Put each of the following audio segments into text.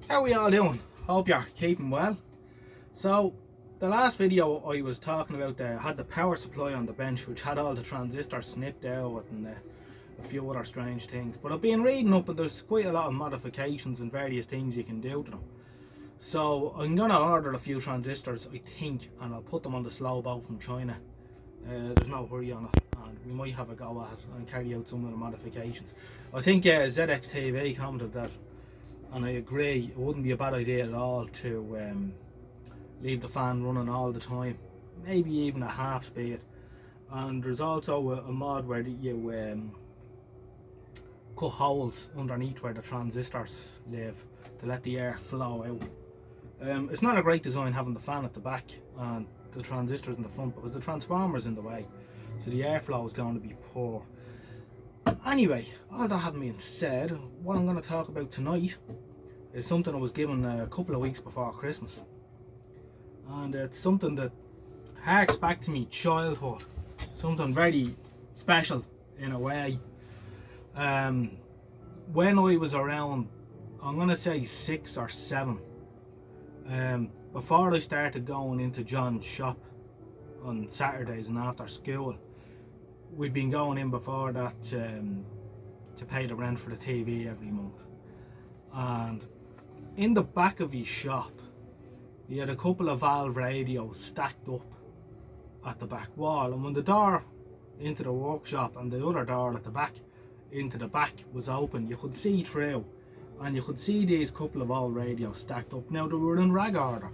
How are we all doing? Hope you're keeping well. So, the last video I was talking about had the power supply on the bench, which had all the transistors snipped out and a few other strange things. But I've been reading up and there's quite a lot of modifications and various things you can do to them. So I'm going to order a few transistors, I think, and I'll put them on the slow boat from China. There's no hurry on it, and we might have a go at it and carry out some of the modifications. I think ZXTV commented that, and I agree, it wouldn't be a bad idea at all to leave the fan running all the time, maybe even at half speed. And there's also a mod where you cut holes underneath where the transistors live to let the air flow out. It's not a great design having the fan at the back and the transistors in the front because the transformer's in the way, so the airflow is going to be poor. Anyway, all that having been said, what I'm going to talk about tonight is something I was given a couple of weeks before Christmas, and it's something that harks back to me childhood, something very special in a way. When I was around, I'm going to say 6 or 7, before I started going into John's shop on Saturdays and after school, we'd been going in before that to pay the rent for the TV every month. And in the back of his shop, he had a couple of valve radios stacked up at the back wall. And when the door into the workshop and the other door at the back into the back was open, you could see through. And you could see these couple of old radios stacked up. Now they were in rag order.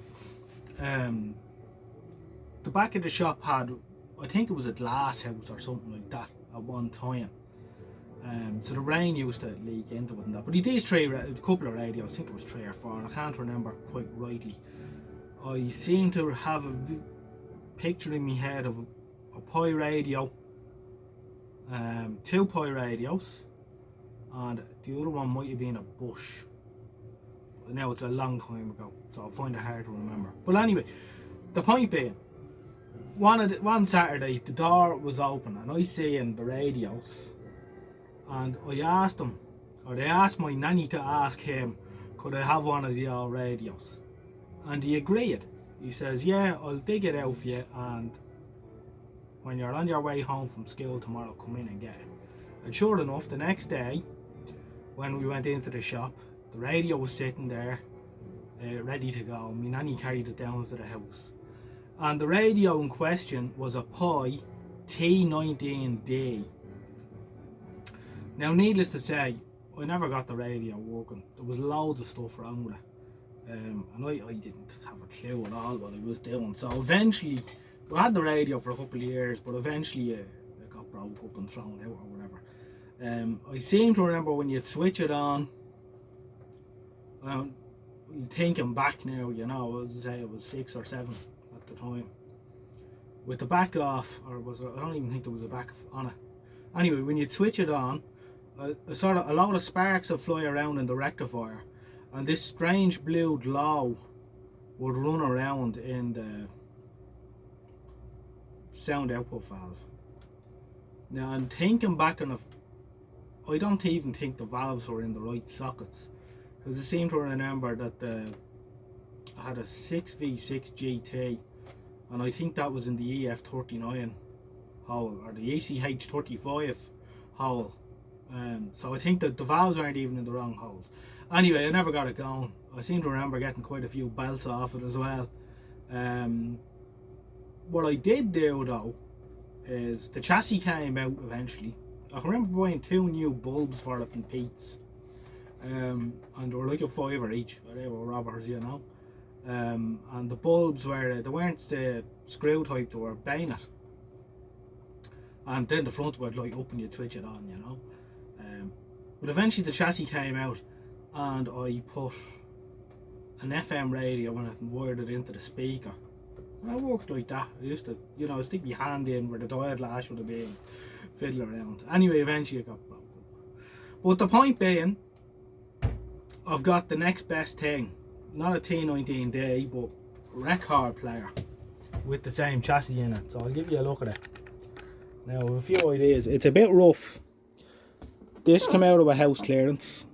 The back of the shop had, I think it was a glass house or something like that at one time. So the rain used to leak into it and that. But he did a couple of radios, I think it was 3 or 4, and I can't remember quite rightly. I seem to have a picture in my head of a Pye radio, 2 Pye radios, and the other one might have been a Bush. Now it's a long time ago, so I'll find it hard to remember. But anyway, the point being, one Saturday the door was open and I seen the radios, and I asked them, or they asked my nanny to ask him, could I have one of the old radios? And he agreed. He says, yeah, I'll dig it out for you, and when you're on your way home from school tomorrow, come in and get it. And sure enough, the next day, when we went into the shop, the radio was sitting there, ready to go. My nanny carried it down to the house. And the radio in question was a Pye T19D. Now, needless to say, I never got the radio working. There was loads of stuff wrong with it. And I didn't have a clue at all what I was doing. So eventually, I had the radio for a couple of years, but eventually it got broke up and thrown out or whatever. I seem to remember when you'd switch it on, thinking back now, you know, as I say, I was 6 or 7 at the time, with the back off, or was I don't even think there was a back on it. Anyway, when you'd switch it on, a lot of sparks would fly around in the rectifier, and this strange blue glow would run around in the sound output valve. Now I'm thinking back on I don't even think the valves were in the right sockets, because I seem to remember that I had a 6V6 GT, and I think that was in the EF39 hole or the ECH35 hole. So I think that the valves aren't even in the wrong holes. Anyway, I never got it going. I seem to remember getting quite a few belts off it as well. What I did do though is the chassis came out eventually. I can remember buying 2 new bulbs for it in Pete's, and they were like a $5 each. They were robbers, you know. And the bulbs they weren't the screw type, they were bayonet. And then the front would light up and you'd switch it on, you know. But eventually the chassis came out, and I put an FM radio in it and wired it into the speaker. And I worked like that. I used to, you know, stick my hand in where the diode lash would have been, fiddle around. Anyway, eventually it got broken. But the point being, I've got the next best thing. Not a T19D, but record player with the same chassis in it. So I'll give you a look at it. Now, a few ideas. It's a bit rough. This came out of a house clearance.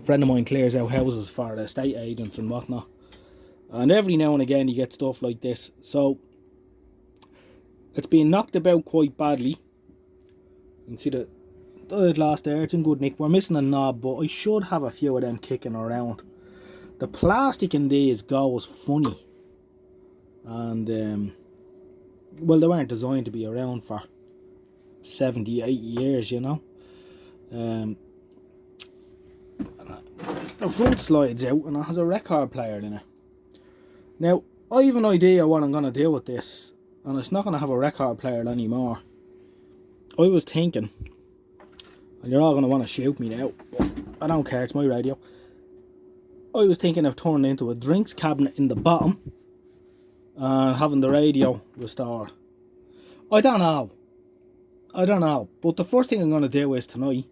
friend of mine clears out houses for estate agents and whatnot, and every now and again you get stuff like this. So it's been knocked about quite badly. You can see the glass there, it's in good nick. We're missing a knob, but I should have a few of them kicking around. The plastic in these goes funny, and well, they weren't designed to be around for 70, 80 years, you know. The front slides out and it has a record player in it. Now, I have an idea what I'm going to do with this, and it's not going to have a record player anymore. I was thinking, and you're all going to want to shoot me now, but I don't care, it's my radio. I was thinking of turning it into a drinks cabinet in the bottom and having the radio restored. I don't know, but the first thing I'm going to do is tonight,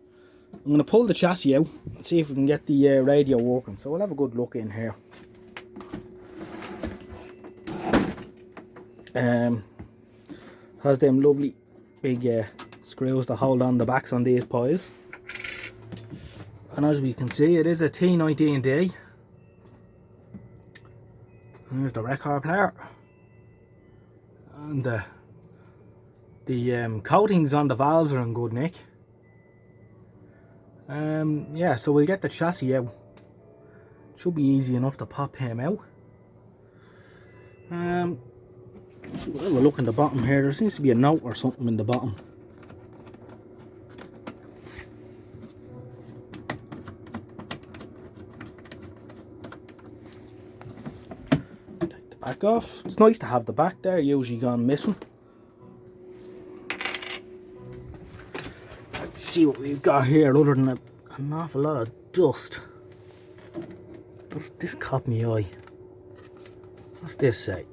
I'm going to pull the chassis out and see if we can get the radio working. So we'll have a good look in here. Has them lovely big screws to hold on the backs on these piles. And as we can see, it is a T19D. And there's the record player. And the coatings on the valves are in good nick. Yeah, so we'll get the chassis out. Should be easy enough to pop him out. We'll have a look in the bottom here. There seems to be a note or something in the bottom. Take the back off. It's nice to have the back there, usually gone missing. Let's see what we've got here other than an awful lot of dust. This caught me eye. What's this say?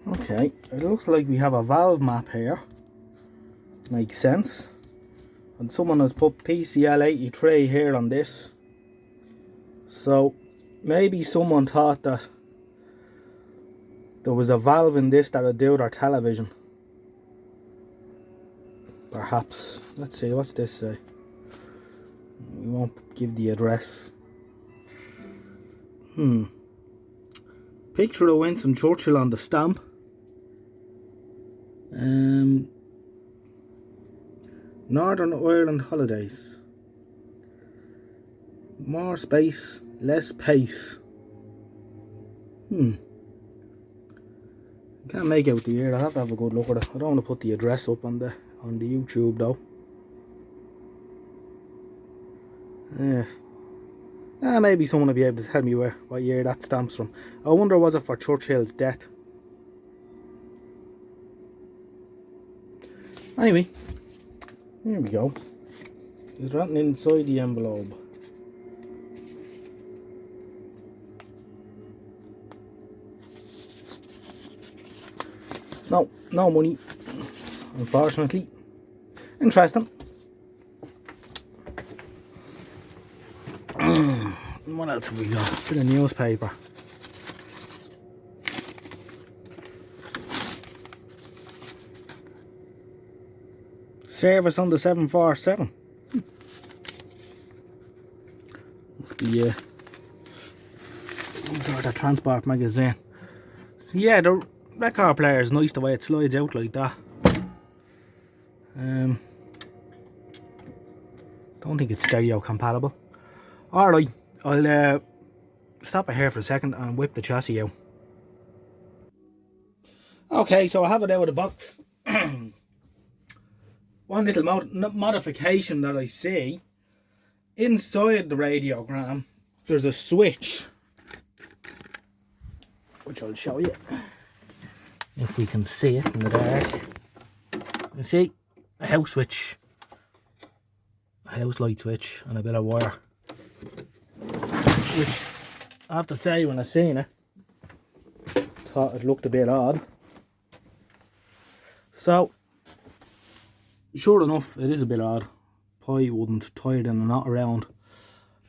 Okay, it looks like we have a valve map here. Makes sense. And someone has put PCL83 here on this. So maybe someone thought that there was a valve in this that would do their television. Perhaps. Let's see, what's this say? We won't give the address. Picture of Winston Churchill on the stamp. Northern Ireland holidays. More space, less pace. Can't make out the year. I'll have to have a good look at it. I don't want to put the address up on the YouTube though. Maybe someone will be able to tell me what year that stamp's from. I wonder, was it for Churchill's death? Anyway, here we go. There's nothing inside the envelope. No money, unfortunately. Interesting. What else have we got? Bit of newspaper. Service on the 747. Must be some sort of transport magazine. So yeah, the record player is nice the way it slides out like that. Don't think it's stereo compatible. Alright, I'll stop it here for a second and whip the chassis out. Okay, so I have it out of the box. One little modification that I see. Inside the radiogram, there's a switch, which I'll show you if we can see it in the dark. You see a house switch, a house light switch, and a bit of wire. Which I have to say, when I seen it, thought it looked a bit odd. So, sure enough, it is a bit odd. Pye wouldn't tie it in a knot around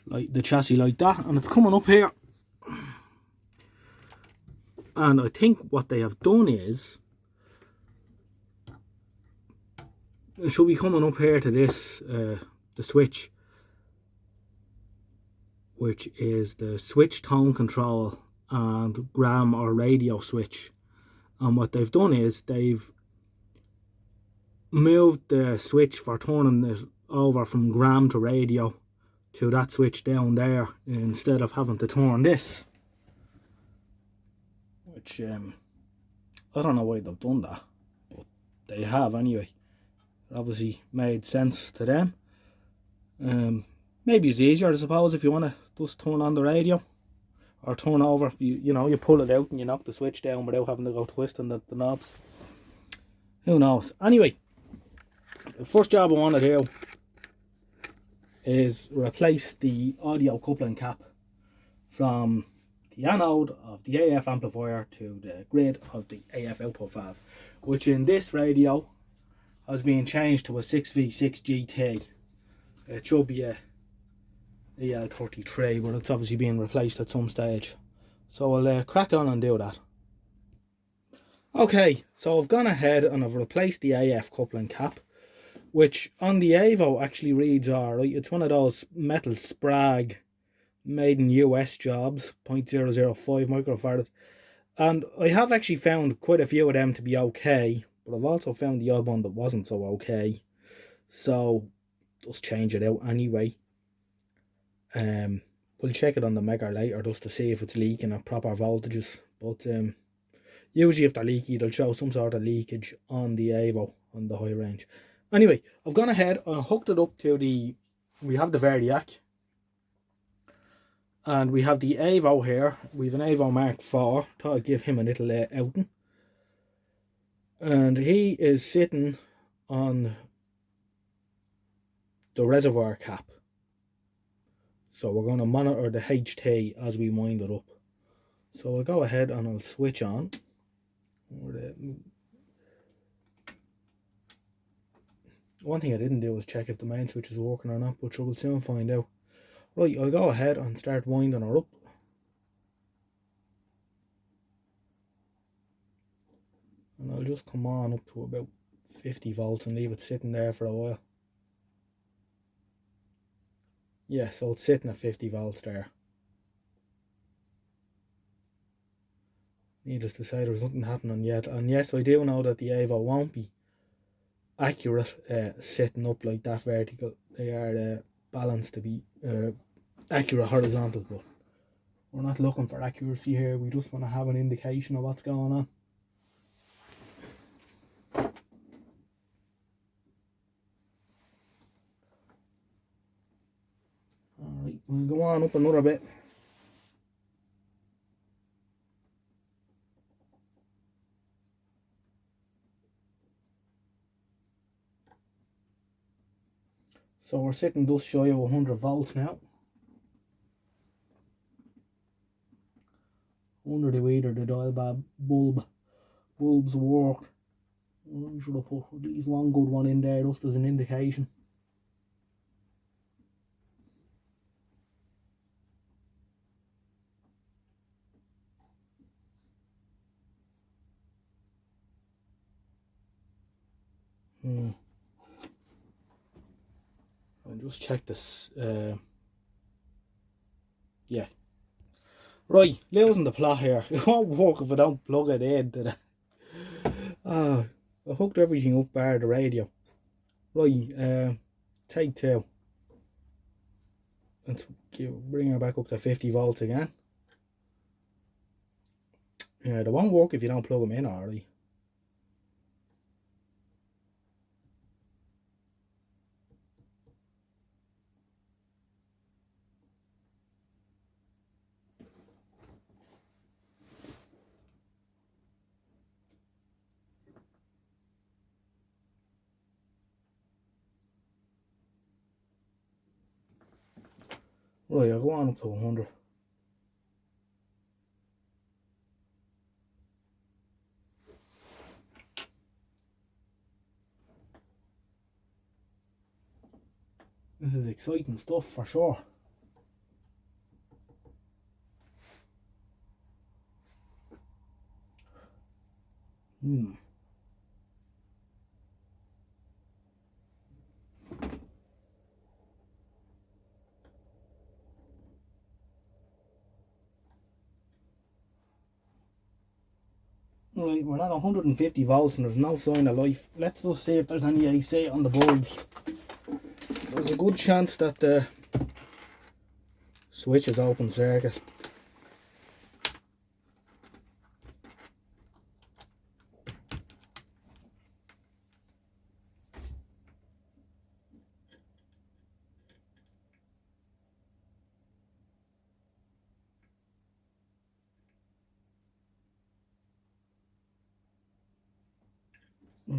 like the chassis like that, and it's coming up here. And I think what they have done is it should be coming up here to this, the switch, which is the switch tone control and gram or radio switch. And what they've done is they've moved the switch for turning it over from gram to radio to that switch down there, instead of having to turn this, which I don't know why they've done that, but they have anyway. It obviously made sense to them. Maybe it's easier, I suppose, if you want to just turn on the radio or turn over. You know, you pull it out and you knock the switch down without having to go twisting the knobs. Who knows? Anyway, the first job I want to do is replace the audio coupling cap from the anode of the AF amplifier to the grid of the AF output valve, which in this radio has been changed to a 6V6 GT. It should be a EL33, but it's obviously being replaced at some stage. So I'll crack on and do that. Okay, so I've gone ahead and I've replaced the AF coupling cap, which on the Avo actually reads alright. It's one of those metal sprag made in US jobs, 0.005 microfarad. And I have actually found quite a few of them to be okay, but I've also found the odd one that wasn't so okay. So just change it out anyway. We'll check it on the Mega later just to see if it's leaking at proper voltages. But usually if they're leaky, they'll show some sort of leakage on the Avo on the high range. Anyway, I've gone ahead and hooked it up to we have the Verdiac. And we have the Avo here. We have an Avo Mark IV. Thought I'd give him a little outing. And he is sitting on the reservoir cap. So we're going to monitor the HT as we wind it up. So I'll go ahead and I'll switch on. One thing I didn't do was check if the main switch is working or not, but we'll soon find out. Right, I'll go ahead and start winding her up. And I'll just come on up to about 50 volts and leave it sitting there for a while. Yeah, so it's sitting at 50 volts there. Needless to say, there's nothing happening yet. And yes, I do know that the Avo won't be accurate sitting up like that vertical. They are balanced to be accurate horizontal, but we're not looking for accuracy here. We just want to have an indication of what's going on. Alright, we'll go on up another bit. So we're sitting just shy of 100 volts now. Wonder do either the dial bulbs work. I should have put at least one good one in there just as an indication. I'll just check this. Yeah. Right, losing the plot here. It won't work if I don't plug it in. I hooked everything up bar the radio. Right, take two. Let's bring her back up to 50 volts again. Yeah, they won't work if you don't plug them in already. Right, I'll go on up to 100. This is exciting stuff for sure. Right, we're at 150 volts and there's no sign of life. Let's just see if there's any AC on the bulbs. There's a good chance that the switch is open circuit.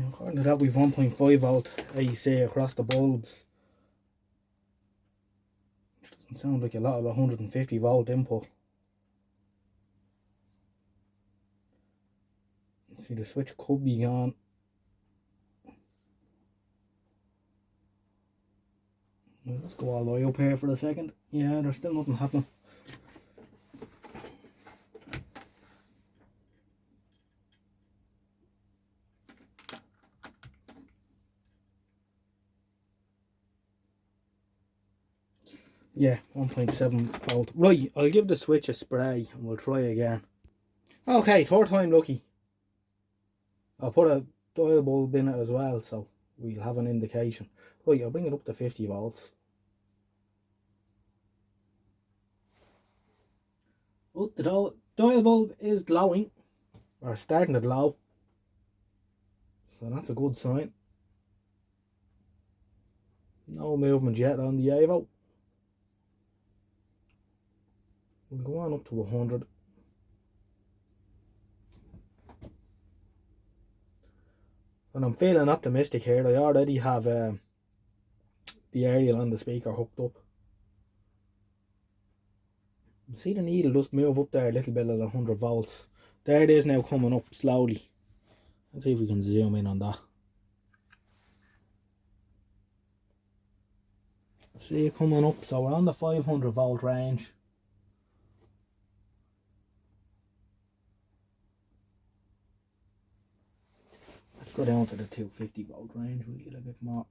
According to that, we've 1.5 volt AC across the bulbs. Which doesn't sound like a lot of 150 volt input. See, the switch could be gone. Let's go all the way up here for a second. Yeah, there's still nothing happening. Yeah, 1.7 volt. Right, I'll give the switch a spray and we'll try again. Okay, third time lucky. I'll put a dial bulb in it as well, so we'll have an indication. Right, I'll bring it up to 50 volts. Oh, the dial bulb is glowing, or starting to glow. So that's a good sign. No movement yet on the Evo. We'll go on up to 100. And I'm feeling optimistic here. I already have the aerial on the speaker hooked up. See the needle just move up there a little bit at 100 volts. There it is now, coming up slowly. Let's see if we can zoom in on that. See it coming up, so we're on the 500 volt range. Let's go down to the 250 volt range, we'll get a bit more.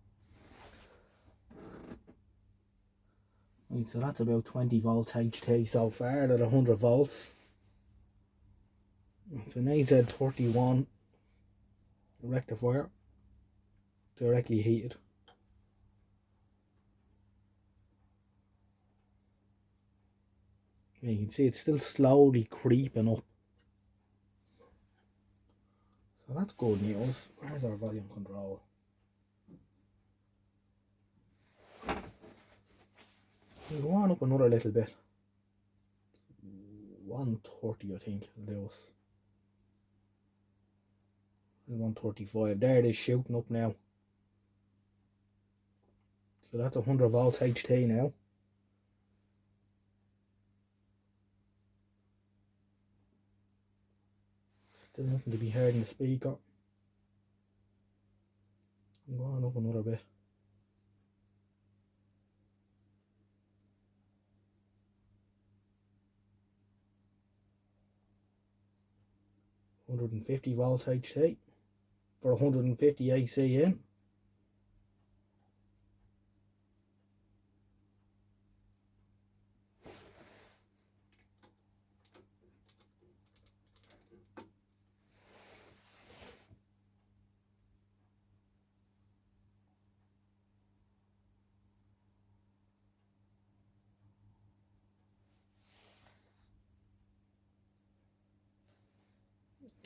Right, so that's about 20 volts HT so far at 100 volts. It's an AZ31 rectifier, directly heated. You can see it's still slowly creeping up. So that's good news. Where's our volume control? We'll go on up another little bit. 130 I think will do us. 135. There it is, shooting up now. So that's 100 volts HT now. Still nothing to be heard in the speaker. I'm going up another bit. $150 volts HT for 150 AC in.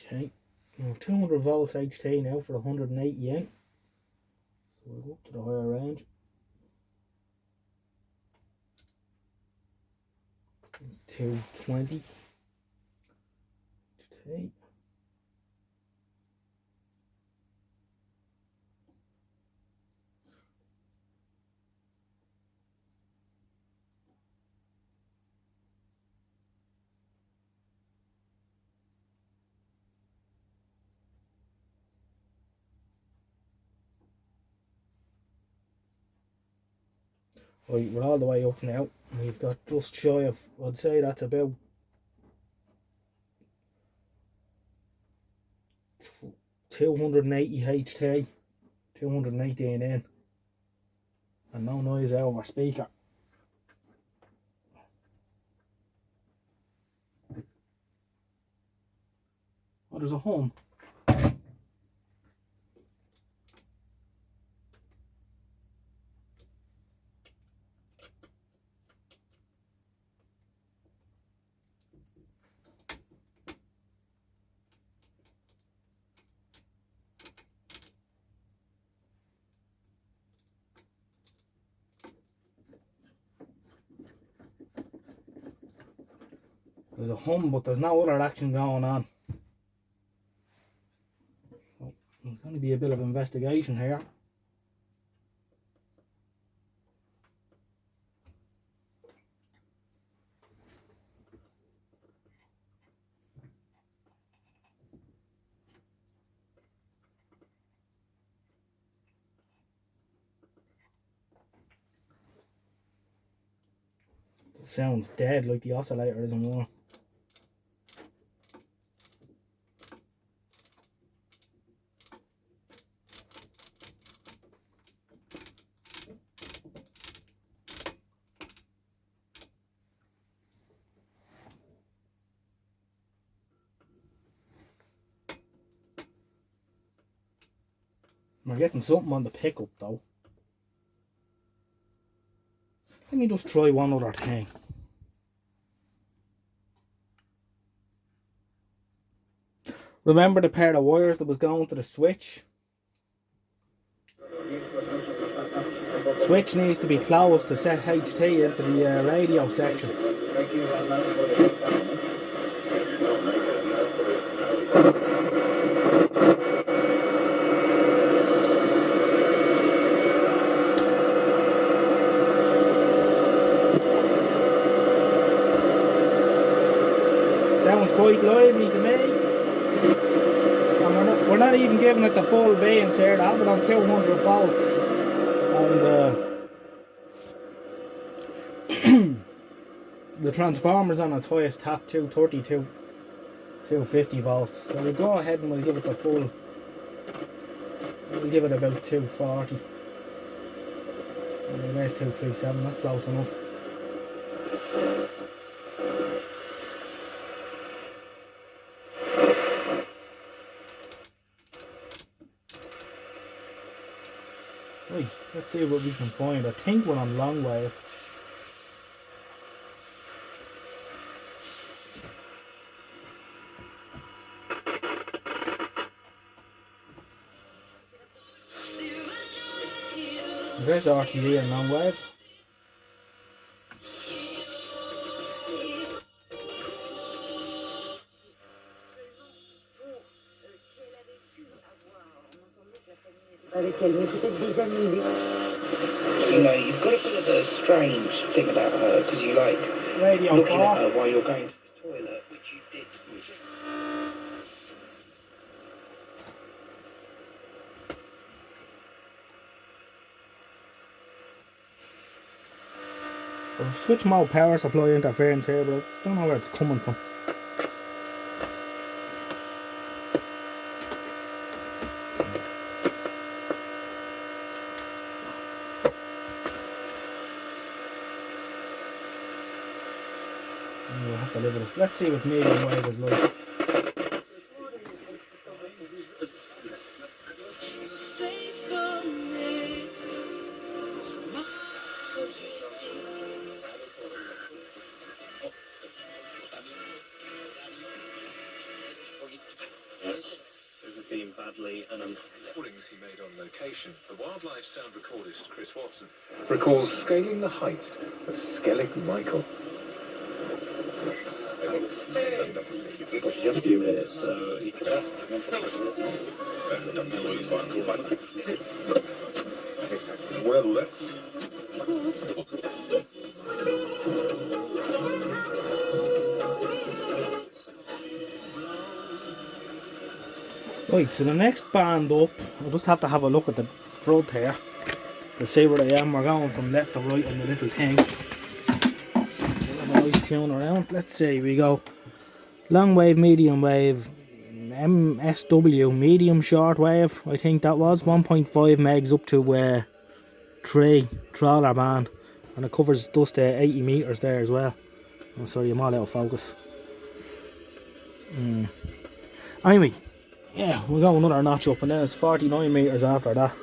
Okay, now 200 volts HT now for 180 in. So we'll go up to the higher range. It's 220 HT. Right, we're all the way up now. We've got just shy of, I'd say that's about 280 HT, 218 in, and no noise out of our speaker. Oh, there's a hum. There's a hum, but there's no other action going on. So there's going to be a bit of investigation here. It sounds dead, like the oscillator isn't on. We're getting something on the pickup though. Let me just try one other thing. Remember the pair of wires that was going to the switch? Switch needs to be closed to set HT into the radio section. Sounds quite lively to me. And we're not even giving it the full beans here. I have it on 200 volts. And the transformer's on its highest tap, 230, 250 volts. So we'll go ahead and we'll give it the full. We'll give it about 240. And there's 237, that's close enough. Right, let's see what we can find. I think we're on long wave. There's RTE and long wave. You know, you've got a bit of a strange thing about her because you like Radio looking 4. at her while you're going to the toilet, which you did. I've switched mode power supply interference here, but I don't know where it's coming from. We'll have to live with it. Let's see what medium wave is like. Badly and recordings he made on location. The wildlife sound recordist Chris Watson recalls scaling the heights of Skellig Michael. Just a few minutes, so he well left. Right, so the next band up, I'll just have to have a look at the front here to see where I am. We're going from left to right on the little thing. We'll have a nice tune around. Let's see, we go long wave, medium wave, MSW, medium short wave, I think that was, 1.5 megs up to 3 trawler band, and it covers just 80 meters there as well. Oh, sorry, I'm all out of focus. Anyway, yeah, we'll go another notch up, and then it's 49 metres after that.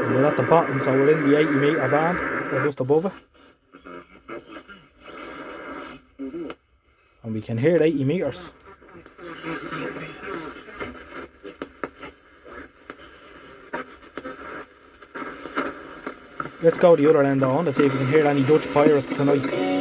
And we're at the bottom, so we're in the 80 metre band. We're just above it. And we can hear 80 metres. Let's go the other end on to see if we can hear any Dutch pirates tonight.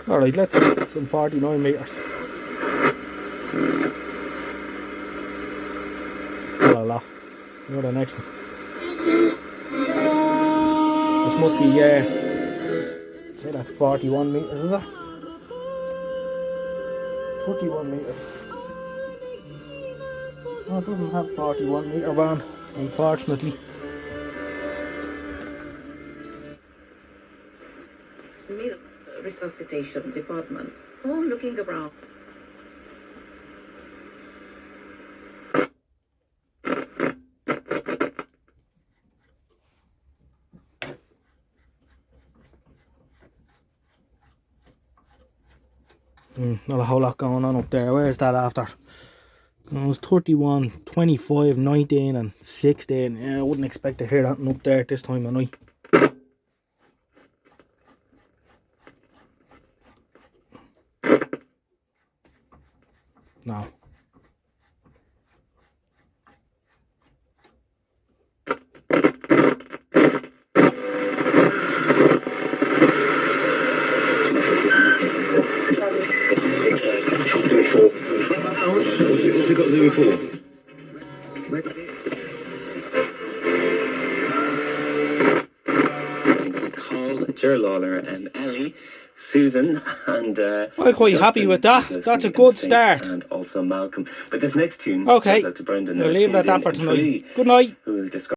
Alright, let's get some 49 metres. Voila. You're the next one. This must be, say that's 41 metres, is it? 31 metres. No, it doesn't have 41 metre band, unfortunately. Resuscitation department. All looking around. Not a whole lot going on up there. Where's that after? It was 31, 25, 19 and 16. Yeah, I wouldn't expect to hear that up there at this time of night. No. Ger Lawler and Ellie, Susan, and I'm quite happy with that. That's a good start. And also Malcolm. But this next tune, okay, goes out to Brendan, we'll leave it at that for tonight. Good night. Who is